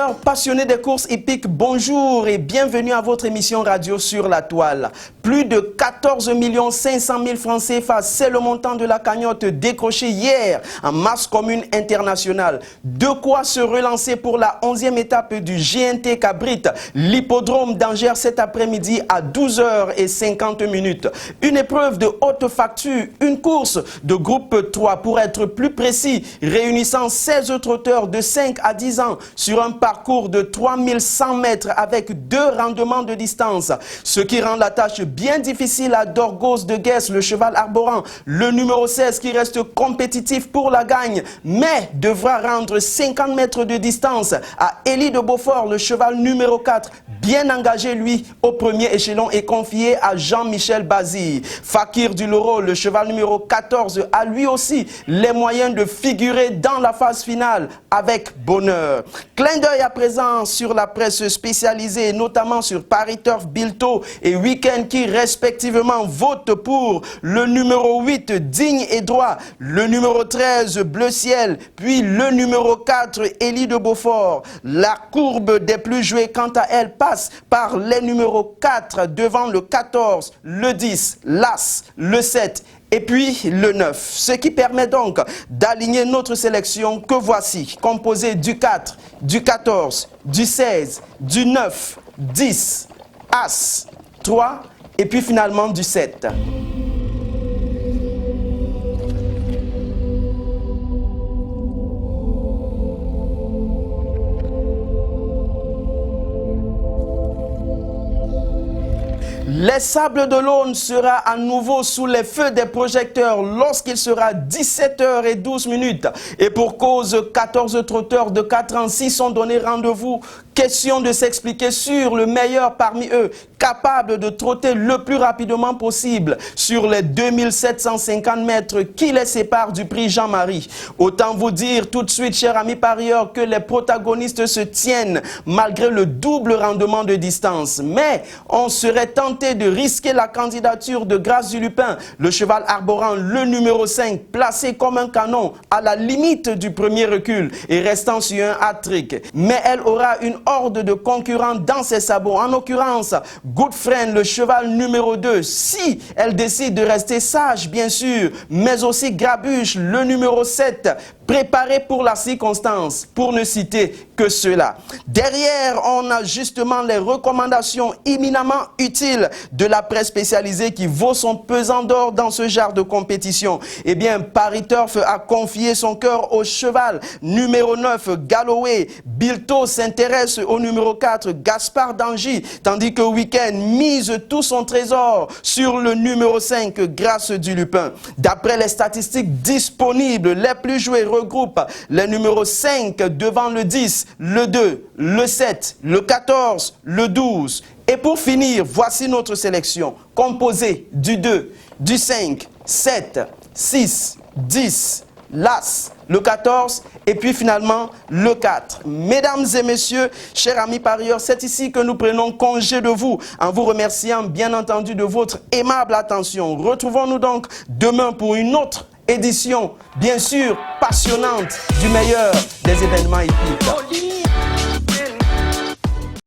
Parieurs passionnés des courses hippiques, bonjour et bienvenue à votre émission radio sur la toile. Plus de 14 500 000 francs CFA, c'est le montant de la cagnotte décrochée hier en masse commune internationale. De quoi se relancer pour la 11e étape du GNT Cabrit, l'hippodrome d'Angers cet après-midi à 12h50. Une épreuve de haute facture, une course de groupe 3 pour être plus précis, réunissant 16 trotteurs de 5 à 10 ans sur un parcours de 3100 mètres avec 2 rendements de distance. Ce qui rend la tâche bien difficile à Dorgos de Guess, le cheval arborant, le numéro 16 qui reste compétitif pour la gagne, mais devra rendre 50 mètres de distance à Élie de Beaufort, le cheval numéro 4, bien engagé lui au premier échelon et confié à Jean-Michel Bazille. Fakir du Loro, le cheval numéro 14, a lui aussi les moyens de figurer dans la phase finale avec bonheur. Clin d'œil à présent sur la presse spécialisée, notamment sur Paris Turf, Bilto et Weekend qui respectivement votent pour le numéro 8 Digne et Droit, le numéro 13 Bleu Ciel, puis le numéro 4 Élie de Beaufort. La courbe des plus joués quant à elle passe par les numéros 4 devant le 14, le 10, l'As, le 7 et puis le 9. Ce qui permet donc d'aligner notre sélection que voici, composée du 4, du 14, du 16, du 9, 10, As, 3 et puis finalement du 7. Les Sables d'Olonne sera à nouveau sous les feux des projecteurs lorsqu'il sera 17h12. Et pour cause, 14 trotteurs de 4 ans s'y sont donné rendez-vous. Question de s'expliquer sur le meilleur parmi eux, capable de trotter le plus rapidement possible sur les 2750 mètres qui les séparent du prix Jean-Marie. Autant vous dire tout de suite, chers amis parieurs, que les protagonistes se tiennent malgré le double rendement de distance. Mais on serait tenté de risquer la candidature de Grâce du Lupin, le cheval arborant le numéro 5, placé comme un canon à la limite du premier recul et restant sur un hat-trick. Mais elle aura une horde de concurrents dans ses sabots, en l'occurrence Good Friend, le cheval numéro 2, si elle décide de rester sage bien sûr, mais aussi Grabuche, le numéro 7, préparé pour la circonstance, pour ne citer que cela. Derrière, on a justement les recommandations éminemment utiles de la presse spécialisée qui vaut son pesant d'or dans ce genre de compétition. Eh bien, Paris Turf a confié son cœur au cheval numéro 9, Galloway. Bilto s'intéresse au numéro 4, Gaspard d'Angy, tandis que Weekend mise tout son trésor sur le numéro 5, Grâce du Lupin. D'après les statistiques disponibles, les plus joués regroupe les numéros 5 devant le 10, le 2, le 7, le 14, le 12. Et pour finir, voici notre sélection composée du 2, du 5, 7, 6, 10, l'As, le 14 et puis finalement le 4. Mesdames et messieurs, chers amis parieurs, c'est ici que nous prenons congé de vous en vous remerciant bien entendu de votre aimable attention. Retrouvons-nous donc demain pour une autre édition, bien sûr, passionnante du meilleur des événements hippiques.